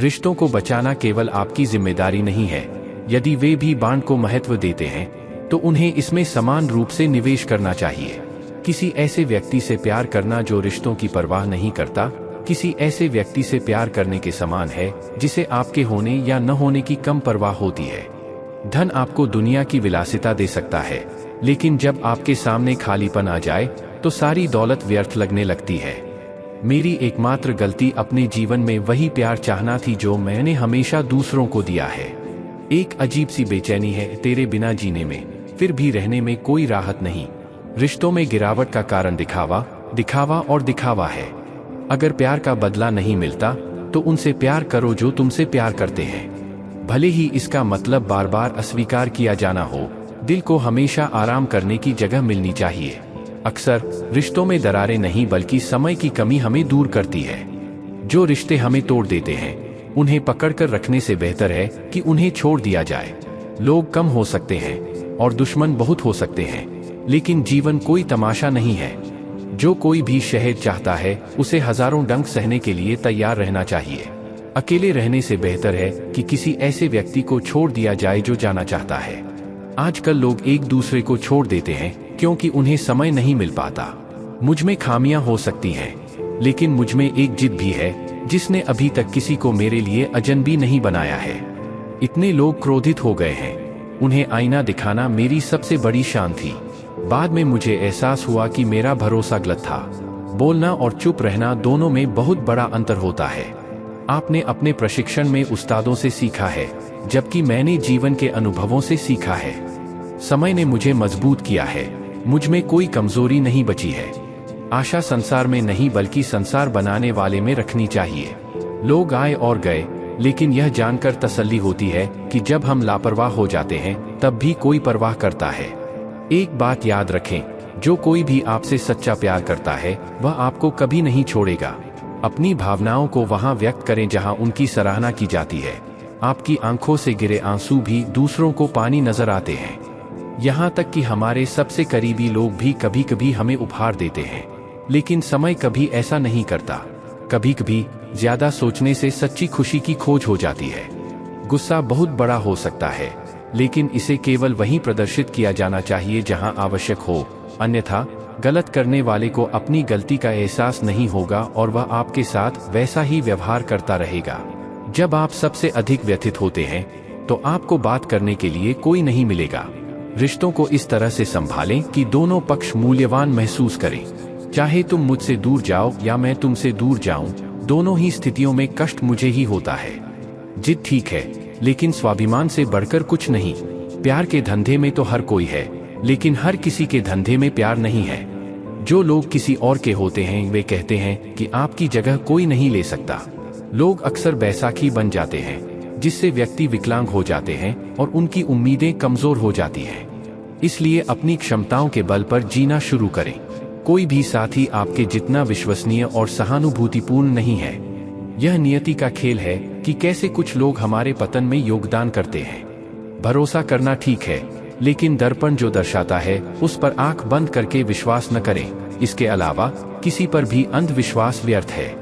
रिश्तों को बचाना केवल आपकी जिम्मेदारी नहीं है। यदि वे भी बांड को महत्व देते हैं तो उन्हें इसमें समान रूप से निवेश करना चाहिए। किसी ऐसे व्यक्ति से प्यार करना जो रिश्तों की परवाह नहीं करता, किसी ऐसे व्यक्ति से प्यार करने के समान है जिसे आपके होने या न होने की कम परवाह होती है। धन आपको दुनिया की विलासिता दे सकता है, लेकिन जब आपके सामने खालीपन आ जाए तो सारी दौलत व्यर्थ लगने लगती है। मेरी एकमात्र गलती अपने जीवन में वही प्यार चाहना थी जो मैंने हमेशा दूसरों को दिया है। एक अजीब सी बेचैनी है तेरे बिना जीने में, फिर भी रहने में कोई राहत नहीं। रिश्तों में गिरावट का कारण दिखावा, दिखावा और दिखावा है। अगर प्यार का बदला नहीं मिलता तो उनसे प्यार करो जो तुमसे प्यार करते हैं, भले ही इसका मतलब बार बार अस्वीकार किया जाना हो। दिल को हमेशा आराम करने की जगह मिलनी चाहिए। अक्सर रिश्तों में दरारें नहीं बल्कि समय की कमी हमें दूर करती है। जो रिश्ते हमें तोड़ देते हैं उन्हें पकड़कर रखने से बेहतर है कि उन्हें छोड़ दिया जाए। लोग कम हो सकते हैं और दुश्मन बहुत हो सकते हैं, लेकिन जीवन कोई तमाशा नहीं है। जो कोई भी शहद चाहता है उसे हजारों डंक सहने के लिए तैयार रहना चाहिए। अकेले रहने से बेहतर है कि किसी ऐसे व्यक्ति को छोड़ दिया जाए जो जाना चाहता है। आजकल लोग एक दूसरे को छोड़ देते हैं क्योंकि उन्हें समय नहीं मिल पाता। मुझ में खामियां हो सकती हैं, लेकिन मुझ में एक जिद भी है जिसने अभी तक किसी को मेरे लिए अजनबी नहीं बनाया है। इतने लोग क्रोधित हो गए हैं, उन्हें आईना दिखाना मेरी सबसे बड़ी शान थी। बाद में मुझे एहसास हुआ कि मेरा भरोसा गलत था। बोलना और चुप रहना दोनों में बहुत बड़ा अंतर होता है। आपने अपने प्रशिक्षण में उस्तादों से सीखा है, जबकि मैंने जीवन के अनुभवों से सीखा है। समय ने मुझे मजबूत किया है, मुझ में कोई कमजोरी नहीं बची है। आशा संसार में नहीं बल्कि संसार बनाने वाले में रखनी चाहिए। लोग आए और गए, लेकिन यह जानकर तसल्ली होती है कि जब हम लापरवाह हो जाते हैं तब भी कोई परवाह करता है। एक बात याद रखें, जो कोई भी आपसे सच्चा प्यार करता है वह आपको कभी नहीं छोड़ेगा। अपनी भावनाओं को वहां व्यक्त करें जहां उनकी सराहना की जाती है। आपकी आंखों से गिरे आंसू भी दूसरों को पानी नजर आते हैं। यहाँ तक कि हमारे सबसे करीबी लोग भी कभी कभी हमें उपहार देते हैं, लेकिन समय कभी ऐसा नहीं करता। कभी कभी ज्यादा सोचने से सच्ची खुशी की खोज हो जाती है। गुस्सा बहुत बड़ा हो सकता है, लेकिन इसे केवल वहीं प्रदर्शित किया जाना चाहिए जहां आवश्यक हो, अन्यथा गलत करने वाले को अपनी गलती का एहसास नहीं होगा और वह आपके साथ वैसा ही व्यवहार करता रहेगा। जब आप सबसे अधिक व्यथित होते हैं तो आपको बात करने के लिए कोई नहीं मिलेगा। रिश्तों को इस तरह से संभालें कि दोनों पक्ष मूल्यवान महसूस करें। चाहे तुम मुझसे दूर जाओ या मैं तुमसे दूर जाऊं, दोनों ही स्थितियों में कष्ट मुझे ही होता है। जिद ठीक है, लेकिन स्वाभिमान से बढ़कर कुछ नहीं। प्यार के धंधे में तो हर कोई है, लेकिन हर किसी के धंधे में प्यार नहीं है। जो लोग किसी और के होते हैं वे कहते हैं कि आपकी जगह कोई नहीं ले सकता। लोग अक्सर बैसाखी बन जाते हैं, जिससे व्यक्ति विकलांग हो जाते हैं और उनकी उम्मीदें कमजोर हो जाती हैं। इसलिए अपनी क्षमताओं के बल पर जीना शुरू करें। कोई भी साथी आपके जितना विश्वसनीय और सहानुभूतिपूर्ण नहीं है। यह नियति का खेल है कि कैसे कुछ लोग हमारे पतन में योगदान करते हैं। भरोसा करना ठीक है, लेकिन दर्पण जो दर्शाता है उस पर आंख बंद करके विश्वास न करें। इसके अलावा किसी पर भी अंधविश्वास व्यर्थ है।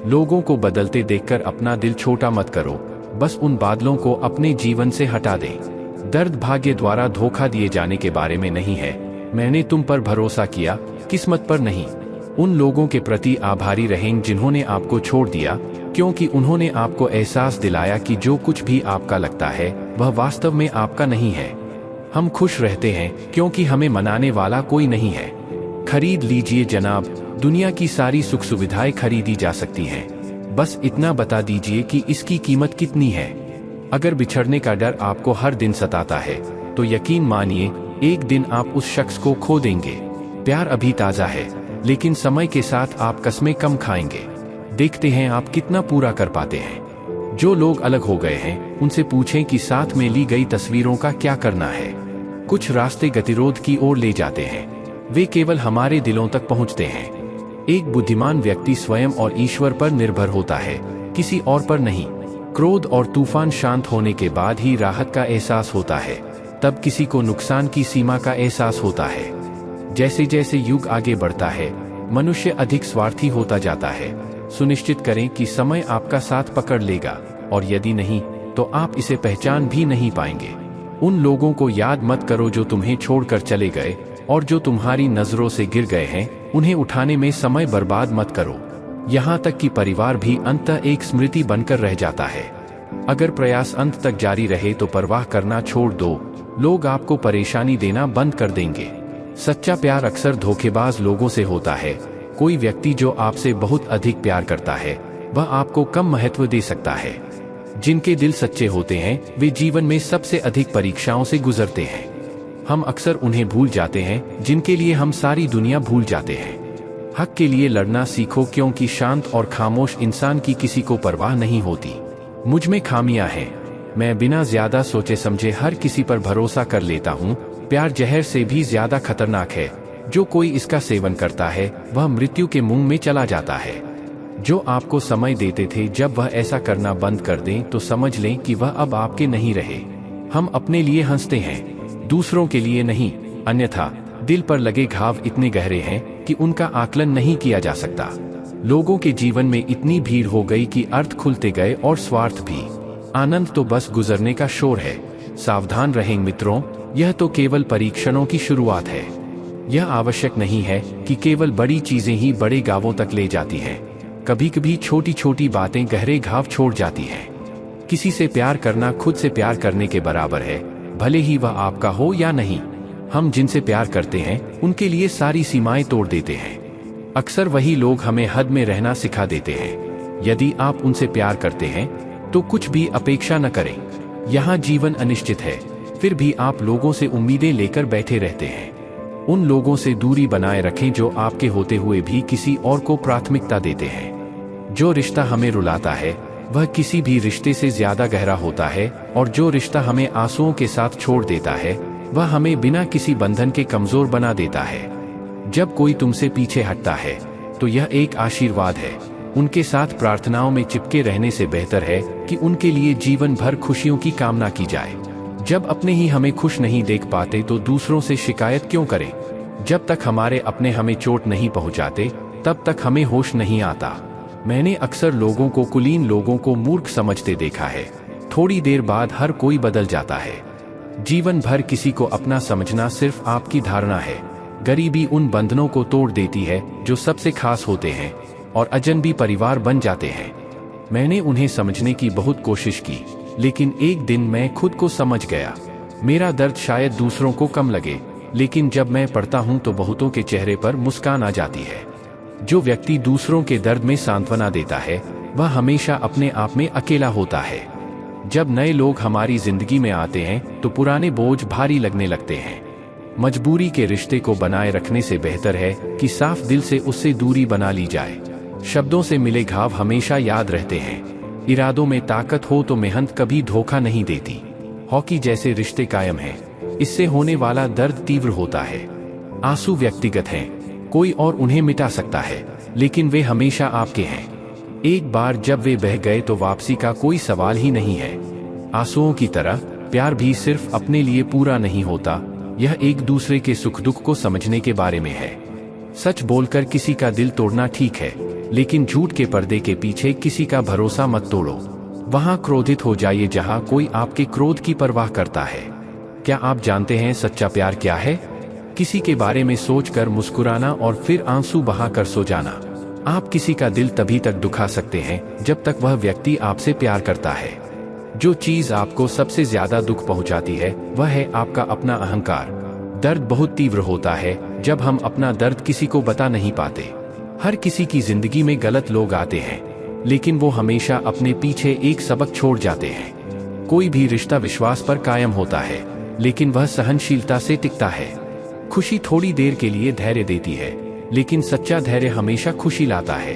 लोगों को बदलते देखकर अपना दिल छोटा मत करो, बस उन बादलों को अपने जीवन से हटा दें। दर्द भाग्य द्वारा धोखा दिए जाने के बारे में नहीं है। मैंने तुम पर भरोसा किया, किस्मत पर नहीं। उन लोगों के प्रति आभारी रहें जिन्होंने आपको छोड़ दिया, क्योंकि उन्होंने आपको एहसास दिलाया कि जो कुछ भी आपका लगता है वह वास्तव में आपका नहीं है। हम खुश रहते हैं क्योंकि हमें मनाने वाला कोई नहीं है। खरीद लीजिए जनाब, दुनिया की सारी सुख सुविधाएं खरीदी जा सकती हैं। बस इतना बता दीजिए कि इसकी कीमत कितनी है। अगर बिछड़ने का डर आपको हर दिन सताता है तो यकीन मानिए एक दिन आप उस शख्स को खो देंगे। प्यार अभी ताज़ा है, लेकिन समय के साथ आप कस्में कम खाएंगे। देखते हैं आप कितना पूरा कर पाते हैं। जो लोग अलग हो गए हैं उनसे पूछें कि साथ में ली गई तस्वीरों का क्या करना है। कुछ रास्ते गतिरोध की ओर ले जाते हैं, वे केवल हमारे दिलों तक पहुंचते हैं। एक बुद्धिमान व्यक्ति स्वयं और ईश्वर पर निर्भर होता है, किसी और पर नहीं। क्रोध और तूफान शांत होने के बाद ही राहत का एहसास होता है, तब किसी को नुकसान की सीमा का एहसास होता है। जैसे जैसे युग आगे बढ़ता है मनुष्य अधिक स्वार्थी होता जाता है। सुनिश्चित करें कि समय आपका साथ पकड़ लेगा, और यदि नहीं तो आप इसे पहचान भी नहीं पाएंगे। उन लोगों को याद मत करो जो तुम्हें छोड़कर चले गए, और जो तुम्हारी नजरों से गिर गए हैं उन्हें उठाने में समय बर्बाद मत करो। यहाँ तक कि परिवार भी अंततः एक स्मृति बनकर रह जाता है। अगर प्रयास अंत तक जारी रहे तो परवाह करना छोड़ दो, लोग आपको परेशानी देना बंद कर देंगे। सच्चा प्यार अक्सर धोखेबाज लोगों से होता है। कोई व्यक्ति जो आपसे बहुत अधिक प्यार करता है वह आपको कम महत्व दे सकता है। जिनके दिल सच्चे होते हैं वे जीवन में सबसे अधिक परीक्षाओं से गुजरते हैं। हम अक्सर उन्हें भूल जाते हैं जिनके लिए हम सारी दुनिया भूल जाते हैं। हक के लिए लड़ना सीखो, क्योंकि शांत और खामोश इंसान की किसी को परवाह नहीं होती। मुझ में खामियां हैं, मैं बिना ज्यादा सोचे समझे हर किसी पर भरोसा कर लेता हूँ। प्यार जहर से भी ज्यादा खतरनाक है। जो कोई इसका सेवन करता है वह मृत्यु के मुंह में चला जाता है। जो आपको समय देते थे, जब वह ऐसा करना बंद कर दें तो समझ लें कि वह अब आपके नहीं रहे। हम अपने लिए हंसते हैं, दूसरों के लिए नहीं, अन्यथा दिल पर लगे घाव इतने गहरे हैं कि उनका आकलन नहीं किया जा सकता। लोगों के जीवन में इतनी भीड़ हो गई कि अर्थ खुलते गए और स्वार्थ भी। आनंद तो बस गुजरने का शोर है। सावधान रहें मित्रों, यह तो केवल परीक्षणों की शुरुआत है। यह आवश्यक नहीं है कि केवल बड़ी चीजें ही बड़े गांवों तक ले जाती हैं। कभी कभी छोटी छोटी बातें गहरे घाव छोड़ जाती हैं। किसी से प्यार करना खुद से प्यार करने के बराबर है, भले ही वह आपका हो या नहीं। हम जिनसे प्यार करते हैं उनके लिए सारी सीमाएं तोड़ देते हैं। अक्सर वही लोग हमें हद में रहना सिखा देते हैं। यदि आप उनसे प्यार करते हैं तो कुछ भी अपेक्षा न करें। यहाँ जीवन अनिश्चित है, फिर भी आप लोगों से उम्मीदें लेकर बैठे रहते हैं। उन लोगों से दूरी बनाए रखें जो आपके होते हुए भी किसी और को प्राथमिकता देते हैं। जो रिश्ता हमें रुलाता है वह किसी भी रिश्ते से ज्यादा गहरा होता है, और जो रिश्ता हमें आंसुओं के साथ छोड़ देता है वह हमें बिना किसी बंधन के कमजोर बना देता है। जब कोई तुमसे पीछे हटता है तो यह एक आशीर्वाद है। उनके साथ प्रार्थनाओं में चिपके रहने से बेहतर है कि उनके लिए जीवन भर खुशियों की कामना की जाए। जब अपने ही हमें खुश नहीं देख पाते तो दूसरों से शिकायत क्यों करें। जब तक हमारे अपने हमें चोट नहीं पहुंचाते तब तक हमें होश नहीं आता। मैंने अक्सर लोगों को, कुलीन लोगों को मूर्ख समझते देखा है। थोड़ी देर बाद हर कोई बदल जाता है। जीवन भर किसी को अपना समझना सिर्फ आपकी धारणा है। गरीबी उन बंधनों को तोड़ देती है जो सबसे खास होते हैं और अजनबी परिवार बन जाते हैं। मैंने उन्हें समझने की बहुत कोशिश की, लेकिन एक दिन मैं खुद को समझ गया। मेरा दर्द शायद दूसरों को कम लगे, लेकिन जब मैं पढ़ता हूं तो बहुतों के चेहरे पर मुस्कान आ जाती है। जो व्यक्ति दूसरों के दर्द में सांत्वना देता है वह हमेशा अपने आप में अकेला होता है। जब नए लोग हमारी जिंदगी में आते हैं तो पुराने बोझ भारी लगने लगते हैं। मजबूरी के रिश्ते को बनाए रखने से बेहतर है कि साफ दिल से उससे दूरी बना ली जाए। शब्दों से मिले घाव हमेशा याद रहते हैं। इरादों में ताकत हो तो मेहनत कभी धोखा नहीं देती। हॉकी जैसे रिश्ते कायम हैं, इससे होने वाला दर्द तीव्र होता है। आंसू व्यक्तिगत हैं, कोई और उन्हें मिटा सकता है, लेकिन वे हमेशा आपके हैं। एक बार जब वे बह गए तो वापसी का कोई सवाल ही नहीं है। आंसुओं की तरह प्यार भी सिर्फ अपने लिए पूरा नहीं होता, यह एक दूसरे के सुख दुख को समझने के बारे में है। सच बोलकर किसी का दिल तोड़ना ठीक है, लेकिन झूठ के पर्दे के पीछे किसी का भरोसा मत तोड़ो। वहां क्रोधित हो जाइए जहां कोई आपके क्रोध की परवाह करता है। क्या आप जानते हैं सच्चा प्यार क्या है? किसी के बारे में सोचकर मुस्कुराना और फिर आंसू बहाकर सो जाना। आप किसी का दिल तभी तक दुखा सकते हैं जब तक वह व्यक्ति आपसे प्यार करता है। जो चीज आपको सबसे ज्यादा दुख पहुंचाती है वह है आपका अपना अहंकार। दर्द बहुत तीव्र होता है जब हम अपना दर्द किसी को बता नहीं पाते। हर किसी की जिंदगी में गलत लोग आते हैं, लेकिन वो हमेशा अपने पीछे एक सबक छोड़ जाते हैं। कोई भी रिश्ता विश्वास पर कायम होता है, लेकिन वह सहनशीलता से टिकता है। खुशी थोड़ी देर के लिए धैर्य देती है, लेकिन सच्चा धैर्य हमेशा खुशी लाता है।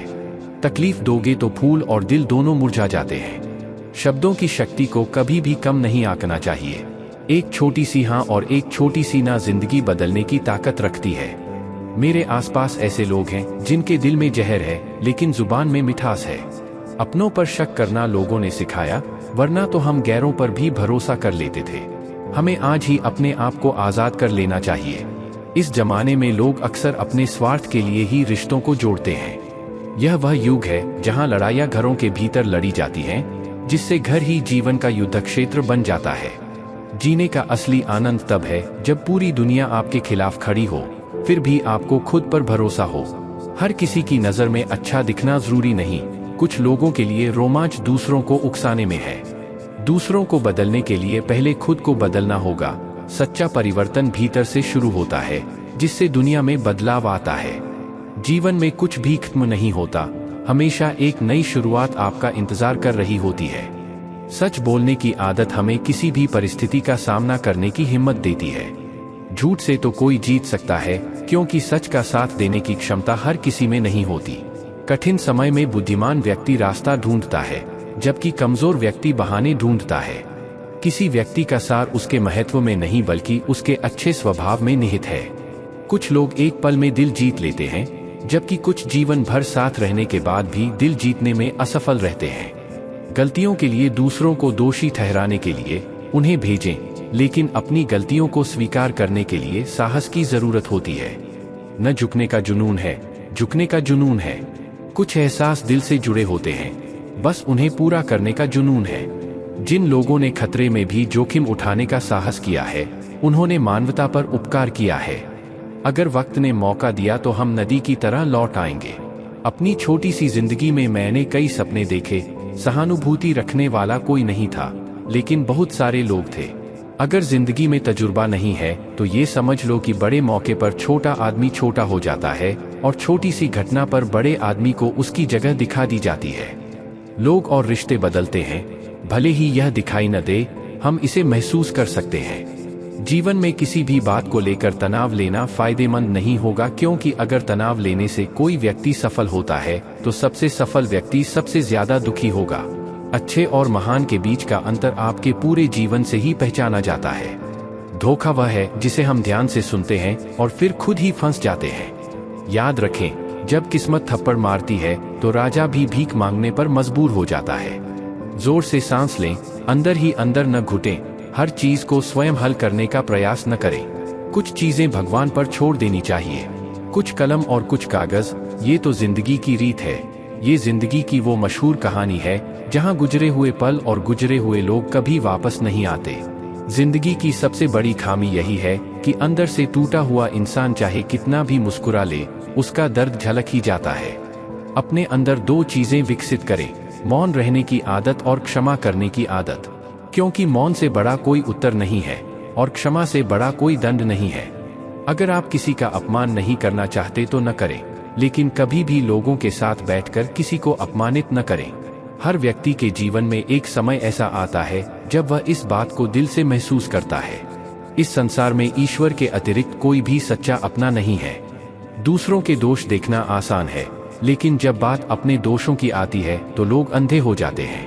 तकलीफ दोगे तो फूल और दिल दोनों मुरझा जाते हैं। शब्दों की शक्ति को कभी भी कम नहीं आंकना चाहिए। एक छोटी सी हाँ और एक छोटी सी ना जिंदगी बदलने की ताकत रखती है। मेरे आसपास ऐसे लोग हैं जिनके दिल में जहर है लेकिन जुबान में मिठास है। अपनों पर शक करना लोगों ने सिखाया, वरना तो हम गैरों पर भी भरोसा कर लेते थे। हमें आज ही अपने आप को आजाद कर लेना चाहिए। इस जमाने में लोग अक्सर अपने स्वार्थ के लिए ही रिश्तों को जोड़ते हैं। यह वह युग है जहां लड़ाइयां घरों के भीतर लड़ी जाती हैं, जिससे घर ही जीवन का युद्ध क्षेत्र बन जाता है। जीने का असली आनंद तब है जब पूरी दुनिया आपके खिलाफ खड़ी हो, फिर भी आपको खुद पर भरोसा हो। हर किसी की नज़र में अच्छा दिखना जरूरी नहीं। कुछ लोगों के लिए रोमांच दूसरों को उकसाने में है। दूसरों को बदलने के लिए पहले खुद को बदलना होगा। सच्चा परिवर्तन भीतर से शुरू होता है, जिससे दुनिया में बदलाव आता है। जीवन में कुछ भी खत्म नहीं होता, हमेशा एक नई शुरुआत आपका इंतजार कर रही होती है। सच बोलने की आदत हमें किसी भी परिस्थिति का सामना करने की हिम्मत देती है। झूठ से तो कोई जीत सकता है, क्योंकि सच का साथ देने की क्षमता हर किसी में नहीं होती। कठिन समय में बुद्धिमान व्यक्ति रास्ता ढूंढता है, जबकि कमजोर व्यक्ति बहाने ढूंढता है। किसी व्यक्ति का सार उसके महत्व में नहीं बल्कि उसके अच्छे स्वभाव में निहित है। कुछ लोग एक पल में दिल जीत लेते हैं, जबकि कुछ जीवन भर साथ रहने के बाद भी दिल जीतने में असफल रहते हैं। गलतियों के लिए दूसरों को दोषी ठहराने के लिए उन्हें भेजें, लेकिन अपनी गलतियों को स्वीकार करने के लिए साहस की जरूरत होती है। न झुकने का जुनून है, झुकने का जुनून है। कुछ एहसास दिल से जुड़े होते हैं, बस उन्हें पूरा करने का जुनून है। जिन लोगों ने खतरे में भी जोखिम उठाने का साहस किया है, उन्होंने मानवता पर उपकार किया है। अगर वक्त ने मौका दिया तो हम नदी की तरह लौट आएंगे। अपनी छोटी सी जिंदगी में मैंने कई सपने देखे। सहानुभूति रखने वाला कोई नहीं था, लेकिन बहुत सारे लोग थे। अगर जिंदगी में तजुर्बा नहीं है तो ये समझ लो कि बड़े मौके पर छोटा आदमी छोटा हो जाता है और छोटी सी घटना पर बड़े आदमी को उसकी जगह दिखा दी जाती है। लोग और रिश्ते बदलते हैं, भले ही यह दिखाई न दे, हम इसे महसूस कर सकते हैं। जीवन में किसी भी बात को लेकर तनाव लेना फायदेमंद नहीं होगा, क्योंकि अगर तनाव लेने से कोई व्यक्ति सफल होता है तो सबसे सफल व्यक्ति सबसे ज्यादा दुखी होगा। अच्छे और महान के बीच का अंतर आपके पूरे जीवन से ही पहचाना जाता है। धोखा वह है जिसे हम ध्यान से सुनते हैं और फिर खुद ही फंस जाते हैं। याद रखें, जब किस्मत थप्पड़ मारती है तो राजा भी भीख मांगने पर मजबूर हो जाता है। जोर से सांस लें, अंदर ही अंदर न घुटें। हर चीज को स्वयं हल करने का प्रयास न करें। कुछ चीजें भगवान पर छोड़ देनी चाहिए, कुछ कलम और कुछ कागज। ये तो जिंदगी की रीत है। ये जिंदगी की वो मशहूर कहानी है जहां गुजरे हुए पल और गुजरे हुए लोग कभी वापस नहीं आते। जिंदगी की सबसे बड़ी खामी यही है कि अंदर से टूटा हुआ इंसान चाहे कितना भी मुस्कुरा ले, उसका दर्द झलक ही जाता है। अपने अंदर दो चीजें विकसित करें, मौन रहने की आदत और क्षमा करने की आदत। क्योंकि मौन से बड़ा कोई उत्तर नहीं है और क्षमा से बड़ा कोई दंड नहीं है। अगर आप किसी का अपमान नहीं करना चाहते तो न करें, लेकिन कभी भी लोगों के साथ बैठकर किसी को अपमानित न करें। हर व्यक्ति के जीवन में एक समय ऐसा आता है जब वह इस बात को दिल से महसूस करता है। इस संसार में ईश्वर के अतिरिक्त कोई भी सच्चा अपना नहीं है। दूसरों के दोष देखना आसान है, लेकिन जब बात अपने दोषों की आती है तो लोग अंधे हो जाते हैं।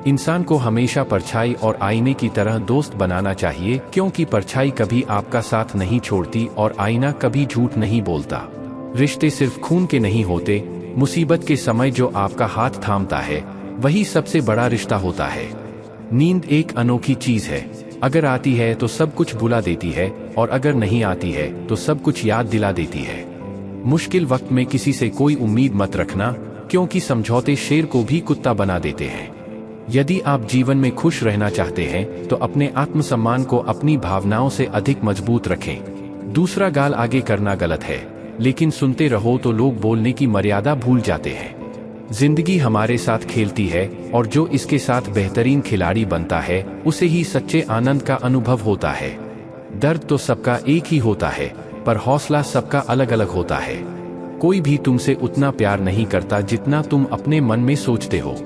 इंसान को हमेशा परछाई और आईने की तरह दोस्त बनाना चाहिए, क्योंकि परछाई कभी आपका साथ नहीं छोड़ती और आईना कभी झूठ नहीं बोलता। रिश्ते सिर्फ खून के नहीं होते, मुसीबत के समय जो आपका हाथ थामता है वही सबसे बड़ा रिश्ता होता है। नींद एक अनोखी चीज है, अगर आती है तो सब कुछ भुला देती है और अगर नहीं आती है तो सब कुछ याद दिला देती है। मुश्किल वक्त में किसी से कोई उम्मीद मत रखना, क्योंकि समझौते शेर को भी कुत्ता बना देते हैं। यदि आप जीवन में खुश रहना चाहते हैं तो अपने आत्मसम्मान को अपनी भावनाओं से अधिक मजबूत रखें। दूसरा गाल आगे करना गलत है, लेकिन सुनते रहो तो लोग बोलने की मर्यादा भूल जाते हैं। जिंदगी हमारे साथ खेलती है और जो इसके साथ बेहतरीन खिलाड़ी बनता है उसे ही सच्चे आनंद का अनुभव होता है। दर्द तो सबका एक ही होता है, पर हौसला सबका अलग अलग होता है। कोई भी तुमसे उतना प्यार नहीं करता जितना तुम अपने मन में सोचते हो।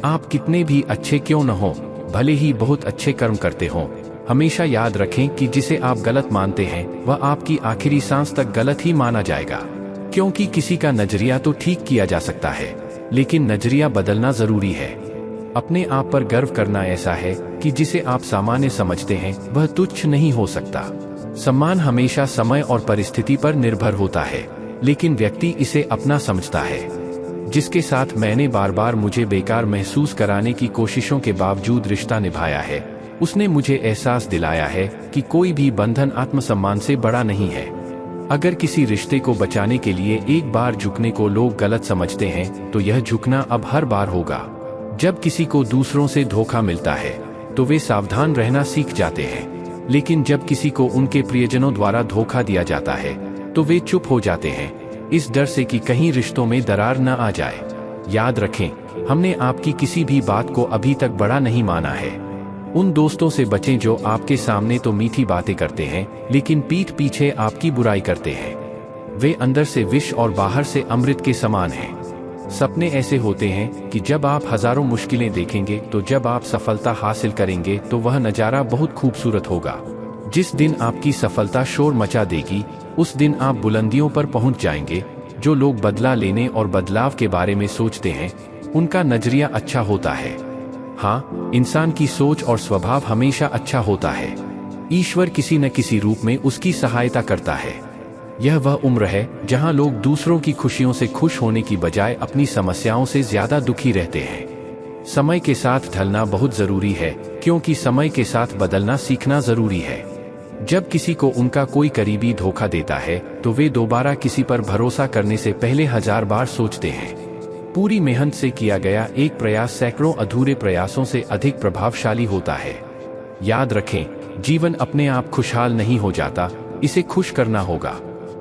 आप कितने भी अच्छे क्यों न हो, भले ही बहुत अच्छे कर्म करते हो, हमेशा याद रखें कि जिसे आप गलत मानते हैं वह आपकी आखिरी सांस तक गलत ही माना जाएगा। क्योंकि किसी का नजरिया तो ठीक किया जा सकता है, लेकिन नजरिया बदलना जरूरी है। अपने आप पर गर्व करना ऐसा है कि जिसे आप सामान्य समझते हैं वह तुच्छ नहीं हो सकता। सम्मान हमेशा समय और परिस्थिति पर निर्भर होता है, लेकिन व्यक्ति इसे अपना समझता है। जिसके साथ मैंने बार बार मुझे बेकार महसूस कराने की कोशिशों के बावजूद रिश्ता निभाया है, उसने मुझे एहसास दिलाया है कि कोई भी बंधन आत्मसम्मान से बड़ा नहीं है। अगर किसी रिश्ते को बचाने के लिए एक बार झुकने को लोग गलत समझते हैं तो यह झुकना अब हर बार होगा। जब किसी को दूसरों से धोखा मिलता है तो वे सावधान रहना सीख जाते हैं, लेकिन जब किसी को उनके प्रियजनों द्वारा धोखा दिया जाता है तो वे चुप हो जाते हैं, इस डर से कि कहीं रिश्तों में दरार न आ जाए। याद रखें, हमने आपकी किसी भी बात को अभी तक बड़ा नहीं माना है। उन दोस्तों से बचें जो आपके सामने तो मीठी बातें करते हैं लेकिन पीठ पीछे आपकी बुराई करते हैं। वे अंदर से विष और बाहर से अमृत के समान हैं। सपने ऐसे होते हैं कि जब आप हजारों मुश्किलें देखेंगे तो जब आप सफलता हासिल करेंगे तो वह नज़ारा बहुत खूबसूरत होगा। जिस दिन आपकी सफलता शोर मचा देगी उस दिन आप बुलंदियों पर पहुंच जाएंगे। जो लोग बदला लेने और बदलाव के बारे में सोचते हैं उनका नजरिया अच्छा होता है। हाँ, इंसान की सोच और स्वभाव हमेशा अच्छा होता है। ईश्वर किसी न किसी रूप में उसकी सहायता करता है। यह वह उम्र है जहां लोग दूसरों की खुशियों से खुश होने की बजाय अपनी समस्याओं से ज्यादा दुखी रहते हैं। समय के साथ ढलना बहुत जरूरी है, क्योंकि समय के साथ बदलना सीखना जरूरी है। जब किसी को उनका कोई करीबी धोखा देता है तो वे दोबारा किसी पर भरोसा करने से पहले 1000 बार सोचते हैं। पूरी मेहनत से किया गया एक प्रयास सैकड़ों अधूरे प्रयासों से अधिक प्रभावशाली होता है। याद रखें, जीवन अपने आप खुशहाल नहीं हो जाता, इसे खुश करना होगा।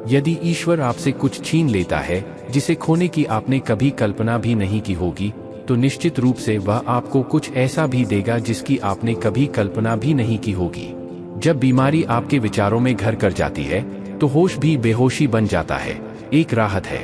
यदि ईश्वर आपसे कुछ छीन लेता है जिसे खोने की आपने कभी कल्पना भी नहीं की होगी, तो निश्चित रूप से वह आपको कुछ ऐसा भी देगा जिसकी आपने कभी कल्पना भी नहीं की होगी। जब बीमारी आपके विचारों में घर कर जाती है तो होश भी बेहोशी बन जाता है, एक राहत है।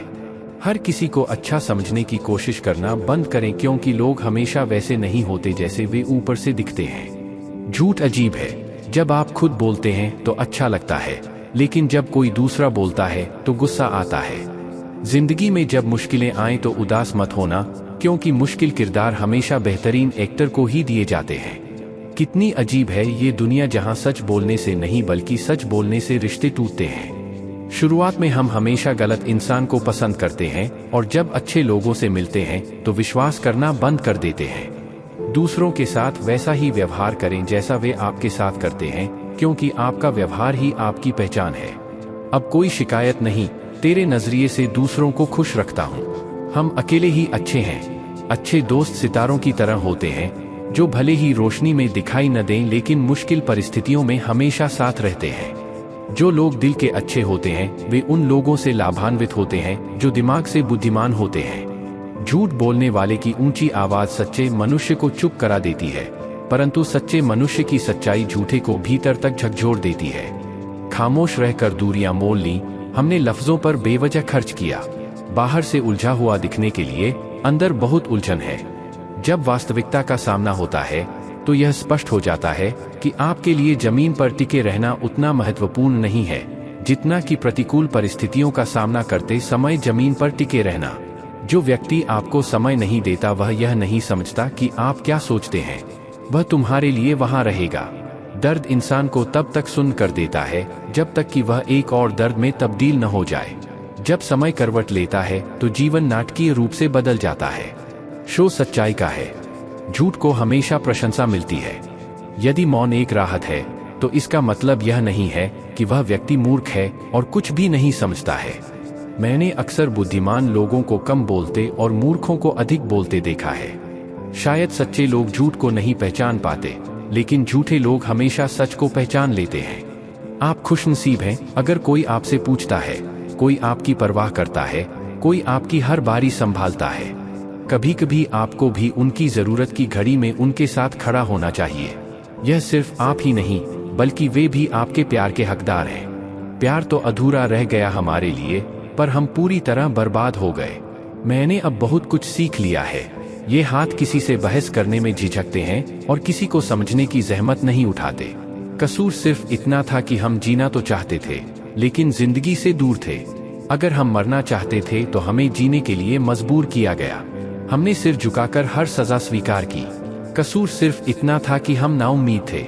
हर किसी को अच्छा समझने की कोशिश करना बंद करें, क्योंकि लोग हमेशा वैसे नहीं होते जैसे वे ऊपर से दिखते हैं। झूठ अजीब है, जब आप खुद बोलते हैं तो अच्छा लगता है, लेकिन जब कोई दूसरा बोलता है तो गुस्सा आता है। जिंदगी में जब मुश्किलें आएं तो उदास मत होना, क्योंकि मुश्किल किरदार हमेशा बेहतरीन एक्टर को ही दिए जाते हैं। कितनी अजीब है ये दुनिया जहां सच बोलने से नहीं बल्कि सच बोलने से रिश्ते टूटते हैं। शुरुआत में हम हमेशा गलत इंसान को पसंद करते हैं और जब अच्छे लोगों से मिलते हैं तो विश्वास करना बंद कर देते हैं। दूसरों के साथ वैसा ही व्यवहार करें जैसा वे आपके साथ करते हैं, क्योंकि आपका व्यवहार ही आपकी पहचान है। अब कोई शिकायत नहीं, तेरे नजरिए से दूसरों को खुश रखता हूँ। हम अकेले ही अच्छे हैं। अच्छे दोस्त सितारों की तरह होते हैं जो भले ही रोशनी में दिखाई न दें लेकिन मुश्किल परिस्थितियों में हमेशा साथ रहते हैं। जो लोग दिल के अच्छे होते हैं वे उन लोगों से लाभान्वित होते हैं जो दिमाग से बुद्धिमान होते हैं। झूठ बोलने वाले की ऊंची आवाज सच्चे मनुष्य को चुप करा देती है, परंतु सच्चे मनुष्य की सच्चाई झूठे को भीतर तक झकझोर देती है। खामोश रहकर दूरियां मोल ली, हमने लफ्जों पर बेवजह खर्च किया। बाहर से उलझा हुआ दिखने के लिए अंदर बहुत उलझन है। जब वास्तविकता का सामना होता है तो यह स्पष्ट हो जाता है कि आपके लिए जमीन पर टिके रहना उतना महत्वपूर्ण नहीं है जितना कि प्रतिकूल परिस्थितियों का सामना करते समय जमीन पर टिके रहना। जो व्यक्ति आपको समय नहीं देता वह यह नहीं समझता कि आप क्या सोचते हैं, वह तुम्हारे लिए वहां रहेगा। दर्द इंसान को तब तक सुन्न कर देता है जब तक कि वह एक और दर्द में तब्दील न हो जाए। जब समय करवट लेता है तो जीवन नाटकीय रूप से बदल जाता है। शो सच्चाई का है, झूठ को हमेशा प्रशंसा मिलती है। यदि मौन एक राहत है तो इसका मतलब यह नहीं है कि वह व्यक्ति मूर्ख है और कुछ भी नहीं समझता है। मैंने अक्सर बुद्धिमान लोगों को कम बोलते और मूर्खों को अधिक बोलते देखा है। शायद सच्चे लोग झूठ को नहीं पहचान पाते, लेकिन झूठे लोग हमेशा सच को पहचान लेते हैं। आप खुशनसीब हैं अगर कोई आपसे पूछता है, कोई आपकी परवाह करता है, कोई आपकी हर बारी संभालता है। कभी कभी आपको भी उनकी जरूरत की घड़ी में उनके साथ खड़ा होना चाहिए। यह सिर्फ आप ही नहीं बल्कि वे भी आपके प्यार के हकदार हैं। प्यार तो अधूरा रह गया हमारे लिए, पर हम पूरी तरह बर्बाद हो गए। मैंने अब बहुत कुछ सीख लिया है। ये हाथ किसी से बहस करने में झिझकते हैं और किसी को समझने की जहमत नहीं उठाते। कसूर सिर्फ इतना था कि हम जीना तो चाहते थे लेकिन जिंदगी से दूर थे। अगर हम मरना चाहते थे तो हमें जीने के लिए मजबूर किया गया। हमने सिर झुकाकर हर सजा स्वीकार की। कसूर सिर्फ इतना था कि हम नाउम्मीद थे।